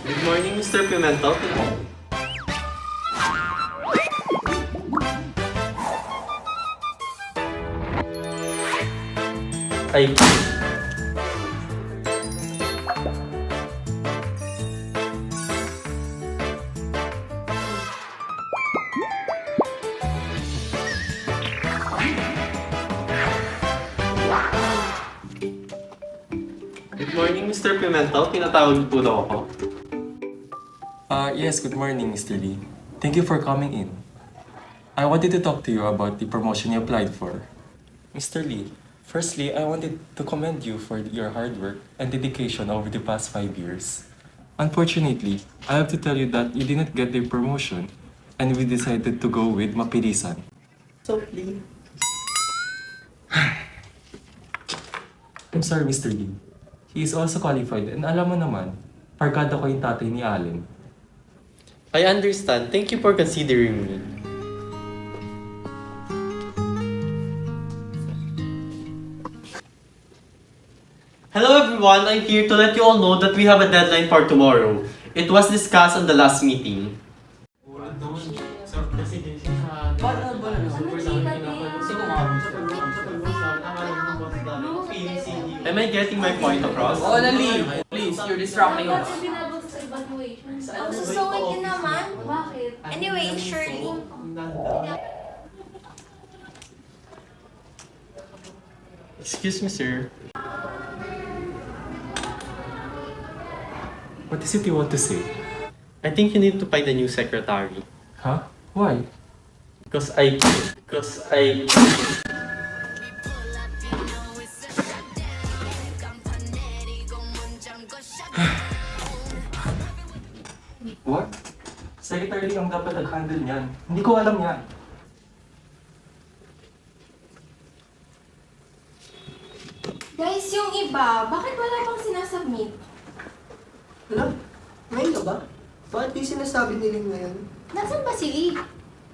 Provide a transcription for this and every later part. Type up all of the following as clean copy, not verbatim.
Good morning, Mr. Pimentel. Ay, good morning, Mr. Pimentel. Tinatawag po daw ako. Yes, good morning, Mr. Lee. Thank you for coming in. I wanted to talk to you about the promotion you applied for. Mr. Lee, firstly, I wanted to commend you for your hard work and dedication over the past 5 years. Unfortunately, I have to tell you that you didn't get the promotion and we decided to go with Mapilisan. So, please. I'm sorry, Mr. Lee. He is also qualified and alam mo naman, pargada ko yung tatay ni Allen. I understand. Thank you for considering me. Hello everyone, I'm here to let you all know that we have a deadline for tomorrow. It was discussed on the last meeting. Am I getting my point across? Oo, Nali. Please, you're distracting us. Ang susungit din naman. Bakit? Anyway, Shirley. Excuse me, sir. What is it you want to say? I think you need to find a new secretary. Huh? Why? Because I... What? Secretary ang dapat nag-handle niyan. Hindi ko alam yan. Guys, yung iba, bakit wala pang sinasubmit? Alam, ngayon ka ba? Bakit di sinasabi ni Ling ngayon? Nasaan ba si Lee?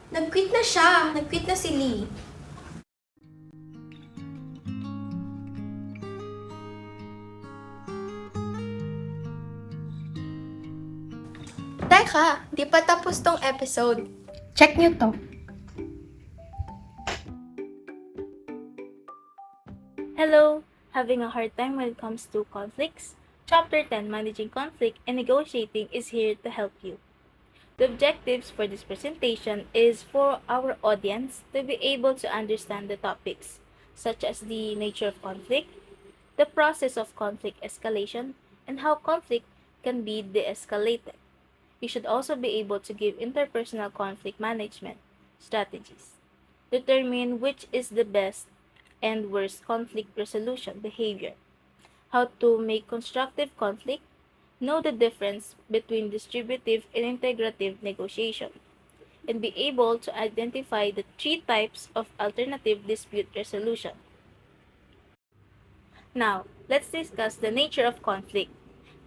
Nag-quit na siya. Nag-quit na si Lee. Teka, di pa tapos tong episode. Check nyo to. Hello! Having a hard time when it comes to conflicts? Chapter 10, Managing Conflict and Negotiating, is here to help you. The objectives for this presentation is for our audience to be able to understand the topics, such as the nature of conflict, the process of conflict escalation, and how conflict can be de-escalated. You should also be able to give interpersonal conflict management strategies. Determine which is the best and worst conflict resolution behavior. How to make constructive conflict. Know the difference between distributive and integrative negotiation. And be able to identify the 3 types of alternative dispute resolution. Now, let's discuss the nature of conflict.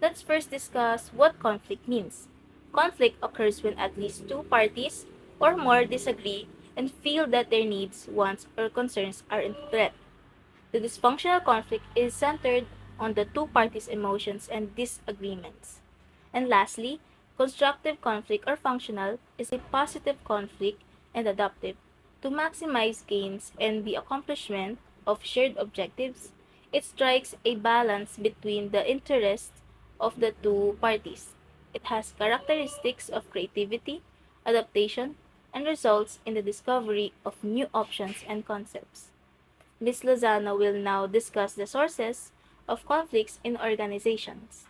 Let's first discuss what conflict means. Conflict occurs when at least 2 parties or more disagree and feel that their needs, wants, or concerns are in threat. The dysfunctional conflict is centered on the 2 parties' emotions and disagreements. And lastly, constructive conflict or functional is a positive conflict and adaptive to maximize gains and the accomplishment of shared objectives. It strikes a balance between the interests of the 2 parties. It has characteristics of creativity, adaptation, and results in the discovery of new options and concepts. Ms. Lozano will now discuss the sources of conflicts in organizations.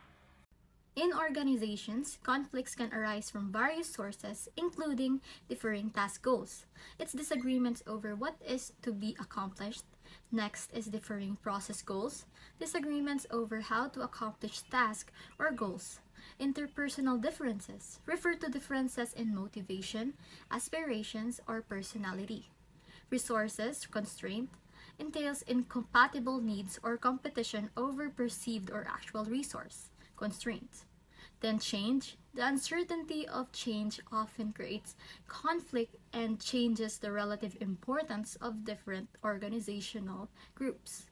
In organizations, conflicts can arise from various sources, including differing task goals. It's disagreements over what is to be accomplished. Next is differing process goals, disagreements over how to accomplish tasks or goals. Interpersonal differences refer to differences in motivation, aspirations, or personality. Resources constraint entails incompatible needs or competition over perceived or actual resource constraints. Then change. The uncertainty of change often creates conflict and changes the relative importance of different organizational groups.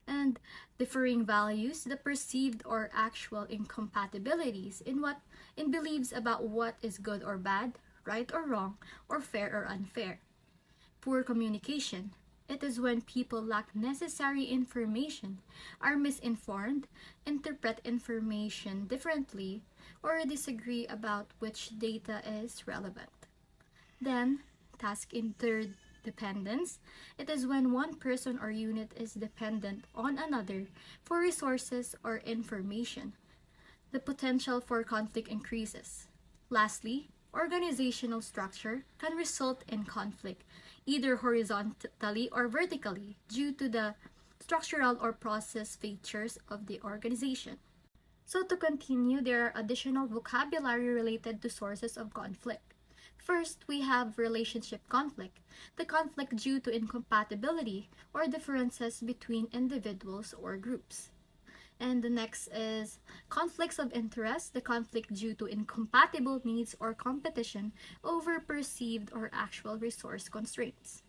and differing values, the perceived or actual incompatibilities in beliefs about what is good or bad, right or wrong, or fair or unfair. Poor communication. It is when people lack necessary information, are misinformed, interpret information differently, or disagree about which data is relevant. Then, task interdependence. It is when one person or unit is dependent on another for resources or information. The potential for conflict increases. Lastly, organizational structure can result in conflict, either horizontally or vertically, due to the structural or process features of the organization. So to continue, there are additional vocabulary related to sources of conflict. First, we have relationship conflict, the conflict due to incompatibility or differences between individuals or groups. And the next is conflicts of interest, the conflict due to incompatible needs or competition over perceived or actual resource constraints.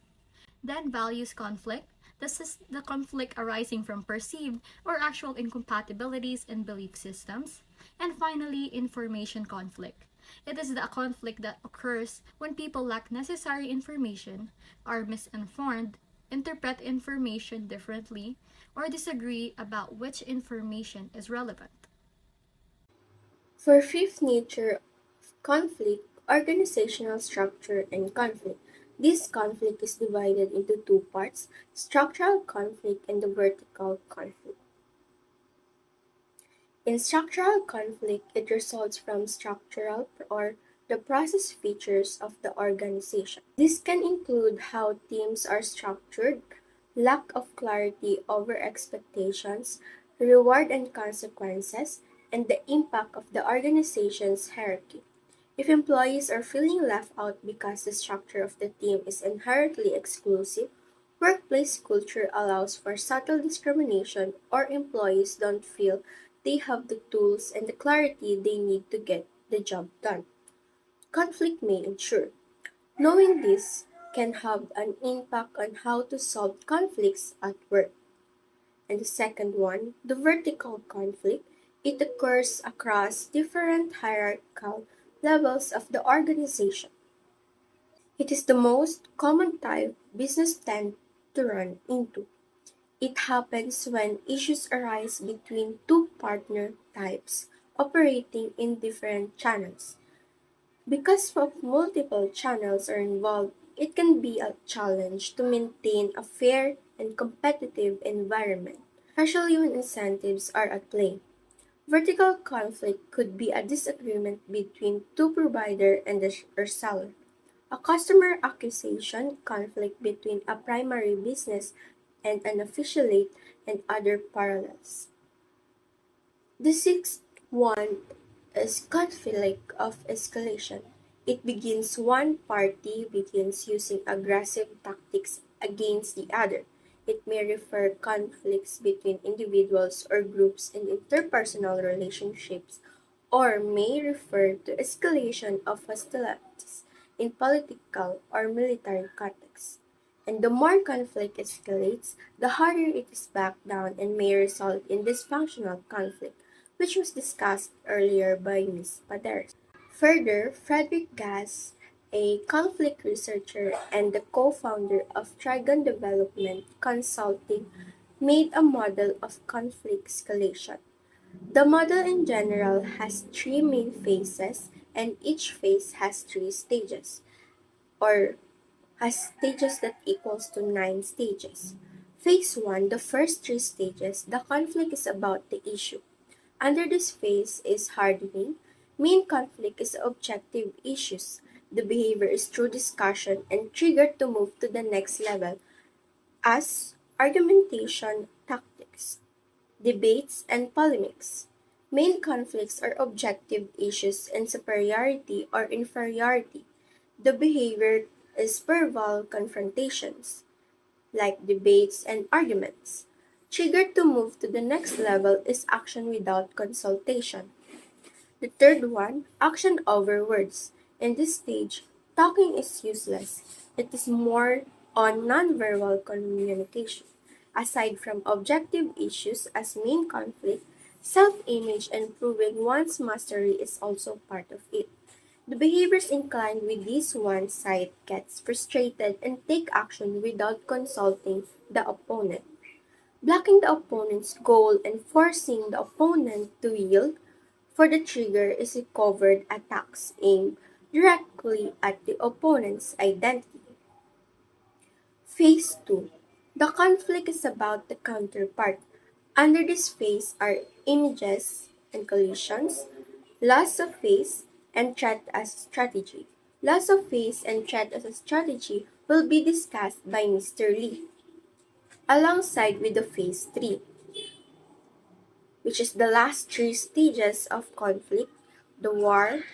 Then values conflict, the conflict arising from perceived or actual incompatibilities in belief systems. And finally, information conflict. It is the conflict that occurs when people lack necessary information, are misinformed, interpret information differently, or disagree about which information is relevant. For fifth nature of conflict, organizational structure and conflict. This conflict is divided into two parts, structural conflict and the vertical conflict. In structural conflict, it results from structural or the process features of the organization. This can include how teams are structured, lack of clarity over expectations, reward and consequences, and the impact of the organization's hierarchy. If employees are feeling left out because the structure of the team is inherently exclusive, workplace culture allows for subtle discrimination, or employees don't feel they have the tools and the clarity they need to get the job done. Conflict may ensure. Knowing this can have an impact on how to solve conflicts at work. And the second one, the vertical conflict, it occurs across different hierarchical levels of the organization. It is the most common type business tend to run into. It happens when issues arise between two partner types operating in different channels. Because of multiple channels are involved, it can be a challenge to maintain a fair and competitive environment, especially when incentives are at play. Vertical conflict could be a disagreement between two provider and the seller, a customer acquisition conflict between a primary business and an affiliate, and other parallels. The sixth one is conflict of escalation. It begins one party begins using aggressive tactics against the other. It may refer conflicts between individuals or groups in interpersonal relationships, or may refer to escalation of hostilities in political or military contexts. And the more conflict escalates, the harder it is backed down and may result in dysfunctional conflict, which was discussed earlier by Ms. Paderes. Further, Frederick Gass, a conflict researcher and the co-founder of Trigon Development Consulting, made a model of conflict escalation. The model in general has three main phases, and each phase has three stages, or has stages that equals to 9 stages. Phase 1, the first 3 stages, the conflict is about the issue. Under this phase is hardening. Main conflict is objective issues. The behavior is through discussion and triggered to move to the next level as argumentation tactics, debates, and polemics. Main conflicts are objective issues and superiority or inferiority. The behavior is verbal confrontations, like debates and arguments. Triggered to move to the next level is action without consultation. The third one, action over words. In this stage, talking is useless. It is more on nonverbal communication. Aside from objective issues as main conflict, self-image and proving one's mastery is also part of it. The behaviors inclined with this one side gets frustrated and take action without consulting the opponent. Blocking the opponent's goal and forcing the opponent to yield for the trigger is a covert attacks aimed directly at the opponent's identity. Phase 2. The conflict is about the counterpart. Under this phase are images and collisions, loss of phase, and threat as strategy. Loss of phase and threat as a strategy will be discussed by Mr. Lee, alongside with the phase 3, which is the last 3 stages of conflict, the war.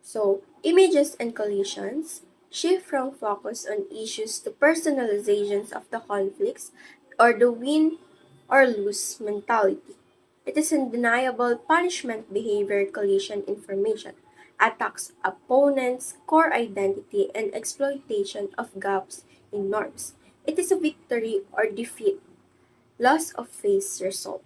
So, images and collisions shift from focus on issues to personalizations of the conflicts or the win or lose mentality. It is undeniable punishment behavior collision information, attacks opponents' core identity and exploitation of gaps in norms. It is a victory or defeat, loss of face result.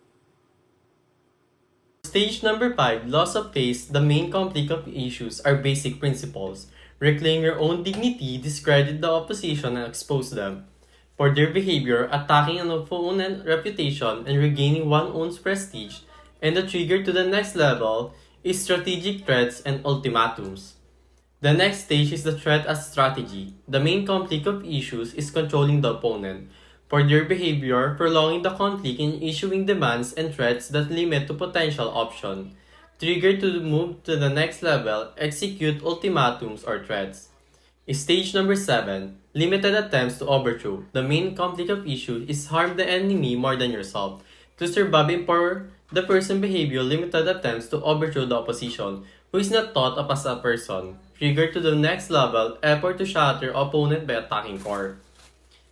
Stage number 5, loss of face, the main conflict of issues are basic principles. Reclaim your own dignity, discredit the opposition, and expose them for their behavior, attacking an opponent's reputation, and regaining one's own prestige. And the trigger to the next level is strategic threats and ultimatums. The next stage is the threat as strategy. The main conflict of issues is controlling the opponent for their behavior, prolonging the conflict in issuing demands and threats that limit to potential option. Trigger to move to the next level, execute ultimatums or threats. Stage number 7, limited attempts to overthrow. The main conflict of issues is harm the enemy more than yourself. To survive for the person behavior, limited attempts to overthrow the opposition, who is not thought of as a person. Trigger to the next level, effort to shatter opponent by attacking core.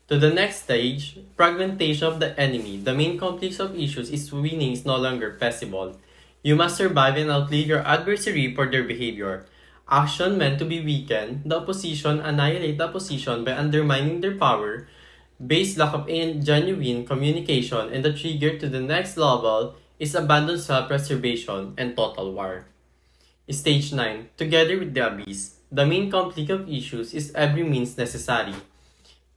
To the next stage, fragmentation of the enemy. The main conflict of issues is winning is no longer feasible. You must survive and outlive your adversary for their behavior. Action meant to be weakened, the opposition annihilate the opposition by undermining their power, base lack of genuine communication, and the trigger to the next level is abandoned self-preservation and total war. Stage 9, together with the abyss. The main conflict of issues is every means necessary.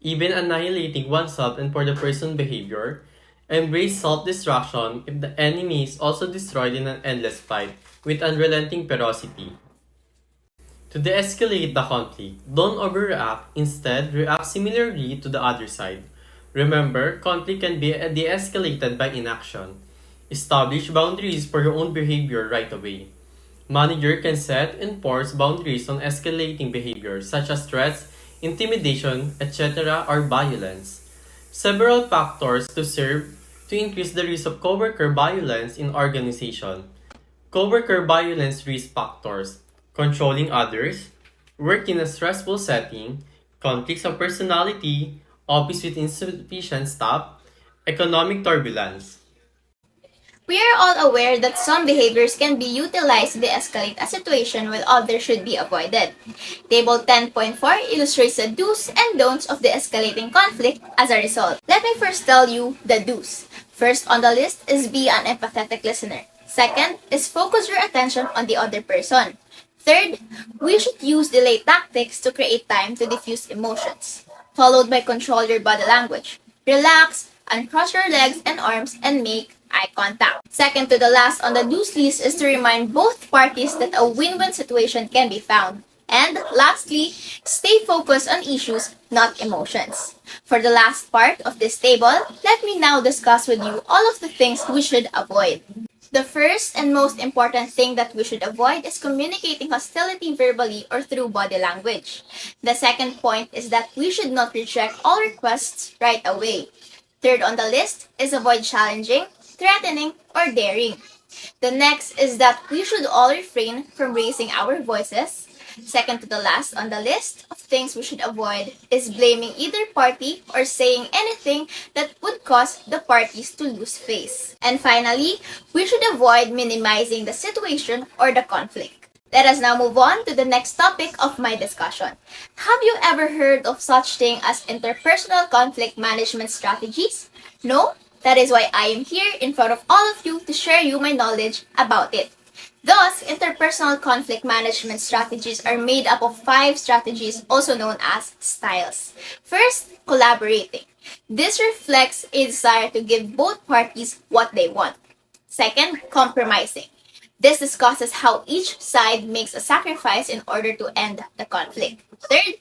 Even annihilating oneself and for the person behavior, embrace self-destruction if the enemy is also destroyed in an endless fight with unrelenting ferocity. To de-escalate the conflict, don't overreact, instead react similarly to the other side. Remember, conflict can be de-escalated by inaction. Establish boundaries for your own behavior right away. Manager can set and enforce boundaries on escalating behavior such as threats, intimidation, etc. or violence. Several factors to serve to increase the risk of coworker violence in organization. Coworker violence risk factors: controlling others, work in a stressful setting, conflicts of personality, office with insufficient staff, economic turbulence. We are all aware that some behaviors can be utilized to de-escalate a situation while others should be avoided. Table 10.4 illustrates the do's and don'ts of de-escalating conflict as a result. Let me first tell you the do's. First on the list is be an empathetic listener. Second is focus your attention on the other person. Third, we should use delay tactics to create time to diffuse emotions. Followed by control your body language. Relax, uncross your legs and arms, and make eye contact. Second to the last on the do's list is to remind both parties that a win-win situation can be found. And lastly, stay focused on issues, not emotions. For the last part of this table, let me now discuss with you all of the things we should avoid. The first and most important thing that we should avoid is communicating hostility verbally or through body language. The second point is that we should not reject all requests right away. Third on the list is avoid challenging, threatening, or daring. The next is that we should all refrain from raising our voices. Second to the last on the list of things we should avoid is blaming either party or saying anything that would cause the parties to lose face. And finally, we should avoid minimizing the situation or the conflict. Let us now move on to the next topic of my discussion. Have you ever heard of such thing as interpersonal conflict management strategies? No? That is why I am here in front of all of you to share you my knowledge about it. Thus, interpersonal conflict management strategies are made up of 5 strategies, also known as styles. First, collaborating. This reflects a desire to give both parties what they want. Second, compromising. This discusses how each side makes a sacrifice in order to end the conflict. Third,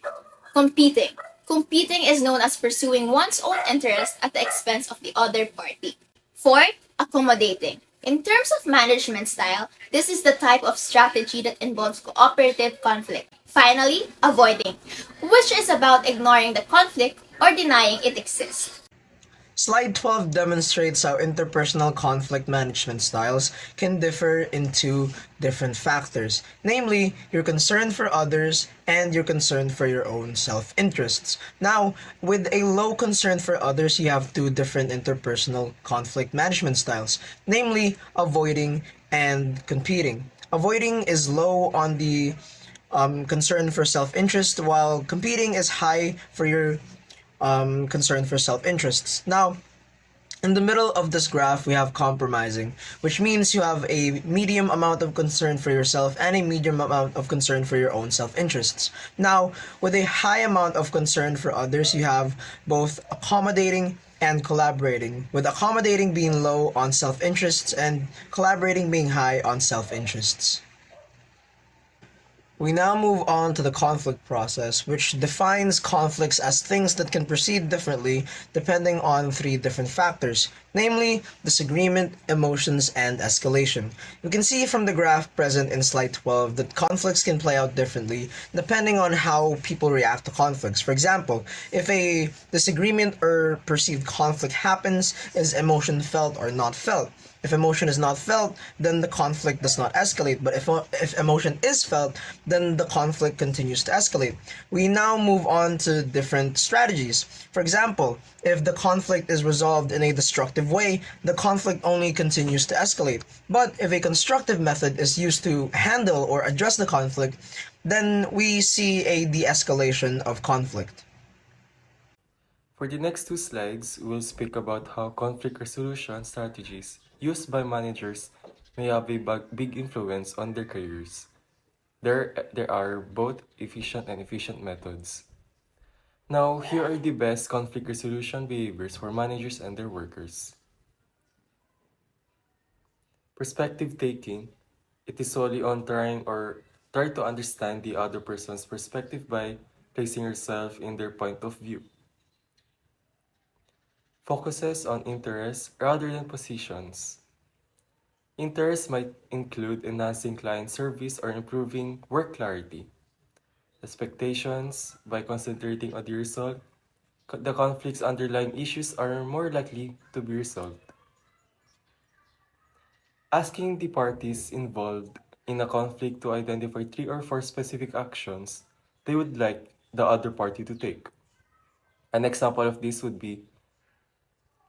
competing. Competing is known as pursuing one's own interest at the expense of the other party. Fourth, accommodating. In terms of management style, this is the type of strategy that involves cooperative conflict. Finally, avoiding, which is about ignoring the conflict or denying it exists. Slide 12 demonstrates how interpersonal conflict management styles can differ into different factors, namely your concern for others and your concern for your own self-interests. Now, with a low concern for others, you have two different interpersonal conflict management styles, namely avoiding and competing. Avoiding is low on the concern for self-interest, while competing is high for your concern for self-interests. Now, in the middle of this graph, we have compromising, which means you have a medium amount of concern for yourself and a medium amount of concern for your own self-interests. Now, with a high amount of concern for others, you have both accommodating and collaborating, with accommodating being low on self-interests and collaborating being high on self-interests. We now move on to the conflict process, which defines conflicts as things that can proceed differently depending on 3 different factors, namely disagreement, emotions, and escalation. You can see from the graph present in slide 12 that conflicts can play out differently depending on how people react to conflicts. For example, if a disagreement or perceived conflict happens, is emotion felt or not felt? If emotion is not felt, then the conflict does not escalate. But if emotion is felt, then the conflict continues to escalate. We now move on to different strategies. For example, if the conflict is resolved in a destructive way, the conflict only continues to escalate. But if a constructive method is used to handle or address the conflict, then we see a de-escalation of conflict. For the next 2 slides, we'll speak about how conflict resolution strategies used by managers may have a big influence on their careers. There are both efficient and efficient methods. Now, here are the best conflict resolution behaviors for managers and their workers. Perspective taking. It is solely on try to understand the other person's perspective by placing yourself in their point of view. Focuses on interests rather than positions. Interests might include enhancing client service or improving work clarity. Expectations, by concentrating on the result, the conflict's underlying issues are more likely to be resolved. Asking the parties involved in a conflict to identify 3 or 4 specific actions they would like the other party to take. An example of this would be,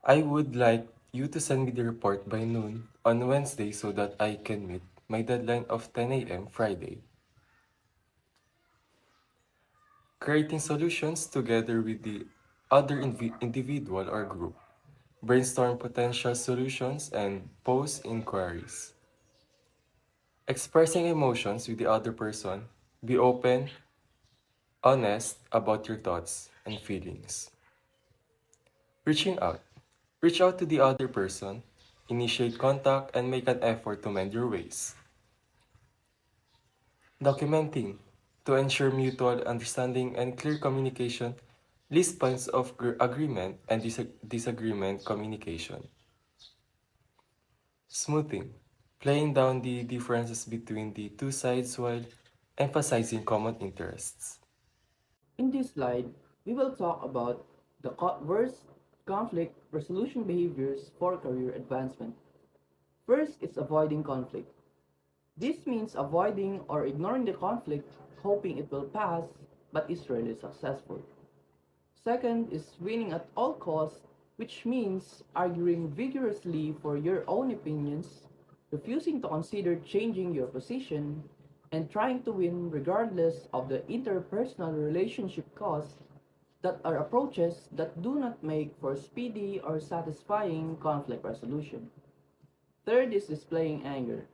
I would like you to send me the report by noon on Wednesday so that I can meet my deadline of 10 a.m. Friday. Creating solutions together with the other individual or group. Brainstorm potential solutions and pose inquiries. Expressing emotions with the other person. Be open, honest about your thoughts and feelings. Reaching out. Reach out to the other person, initiate contact, and make an effort to mend your ways. Documenting. To ensure mutual understanding and clear communication, list points of agreement and disagreement communication. Smoothing. Playing down the differences between the 2 sides while emphasizing common interests. In this slide, we will talk about the worst conflict resolution behaviors for career advancement. First is avoiding conflict. This means avoiding or ignoring the conflict, hoping it will pass, but is rarely successful. Second is winning at all costs, which means arguing vigorously for your own opinions, refusing to consider changing your position, and trying to win regardless of the interpersonal relationship costs that are approaches that do not make for speedy or satisfying conflict resolution. Third is displaying anger.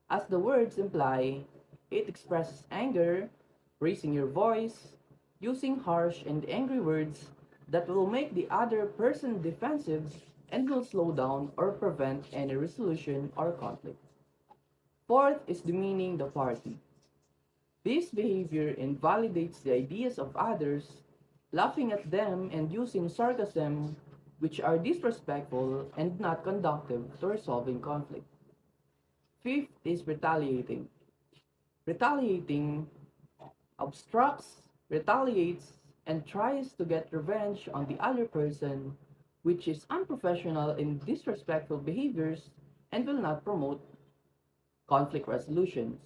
As the words imply, it expresses anger, raising your voice, using harsh and angry words that will make the other person defensive and will slow down or prevent any resolution or conflict. Fourth is demeaning the party. This behavior invalidates the ideas of others, laughing at them and using sarcasm, which are disrespectful and not conducive to resolving conflict. Fifth is retaliating. Retaliating obstructs, retaliates, and tries to get revenge on the other person, which is unprofessional and disrespectful behaviors and will not promote conflict resolutions.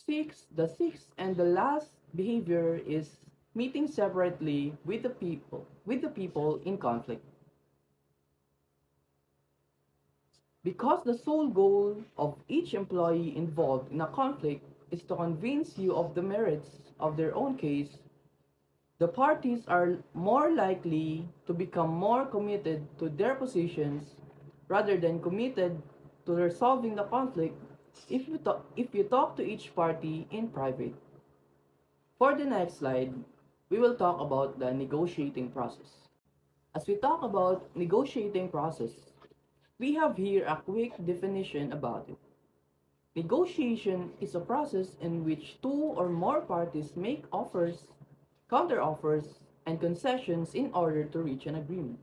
The sixth and the last behavior is meeting separately with the people in conflict. Because the sole goal of each employee involved in a conflict is to convince you of the merits of their own case, the parties are more likely to become more committed to their positions rather than committed to resolving the conflict if you talk to each party in private. For the next slide, we will talk about the negotiating process. As we talk about negotiating process, we have here a quick definition about it. Negotiation is a process in which two or more parties make offers, counteroffers, and concessions in order to reach an agreement.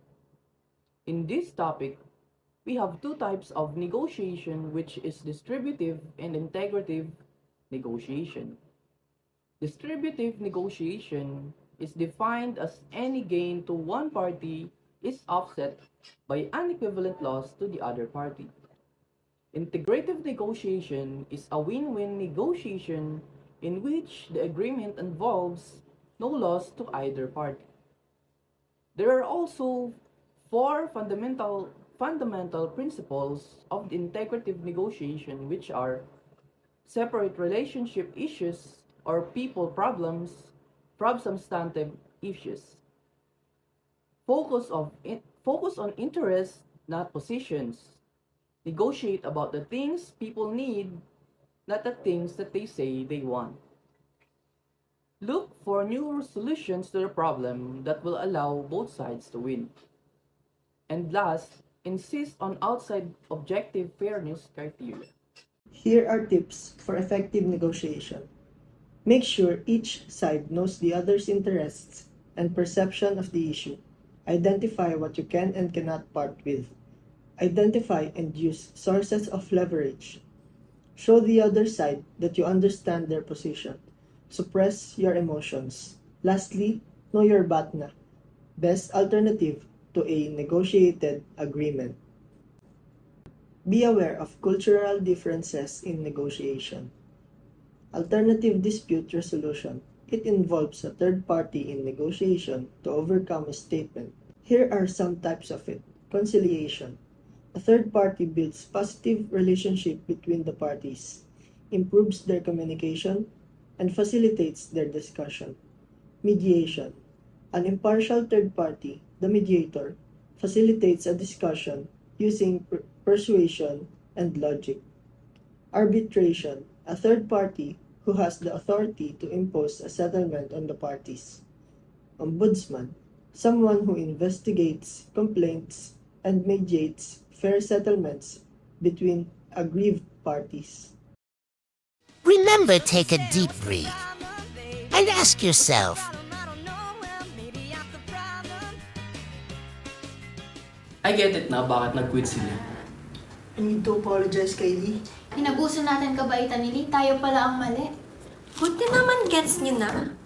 In this topic, we have two types of negotiation, which is distributive and integrative negotiation. Distributive negotiation is defined as any gain to one party is offset by unequivalent loss to the other party. Integrative negotiation is a win-win negotiation in which the agreement involves no loss to either party. There are also four fundamental principles of the integrative negotiation, which are separate relationship issues or people problems from substantive issues. Focus on interests, not positions. Negotiate about the things people need, not the things that they say they want. Look for new solutions to the problem that will allow both sides to win. And last, insist on outside objective fairness criteria. Here are tips for effective negotiation. Make sure each side knows the other's interests and perception of the issue. Identify what you can and cannot part with. Identify and use sources of leverage. Show the other side that you understand their position. Suppress your emotions. Lastly, know your BATNA, best alternative to a negotiated agreement. Be aware of cultural differences in negotiation. Alternative dispute resolution. It involves a third party in negotiation to overcome a statement. Here are some types of it. Conciliation. A third party builds positive relationship between the parties, improves their communication, and facilitates their discussion. Mediation. An impartial third party, the mediator, facilitates a discussion using persuasion and logic. Arbitration. A third party who has the authority to impose a settlement on the parties. Ombudsman. Someone who investigates complaints and mediates fair settlements between aggrieved parties. Remember, take a deep breath and ask yourself, I get it na bakit nag-quit sila. I need to apologize kay Lee. Inabuso natin kabaitan ni Lee, tayo pala ang mali. Buti naman gets niyo na.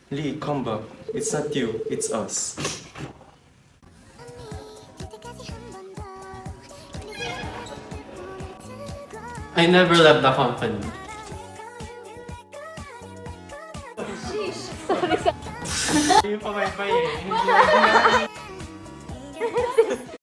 Lee, come back. It's not you, it's us. I never left the company. Sheesh! Sorry. Yung pamay-pay eh.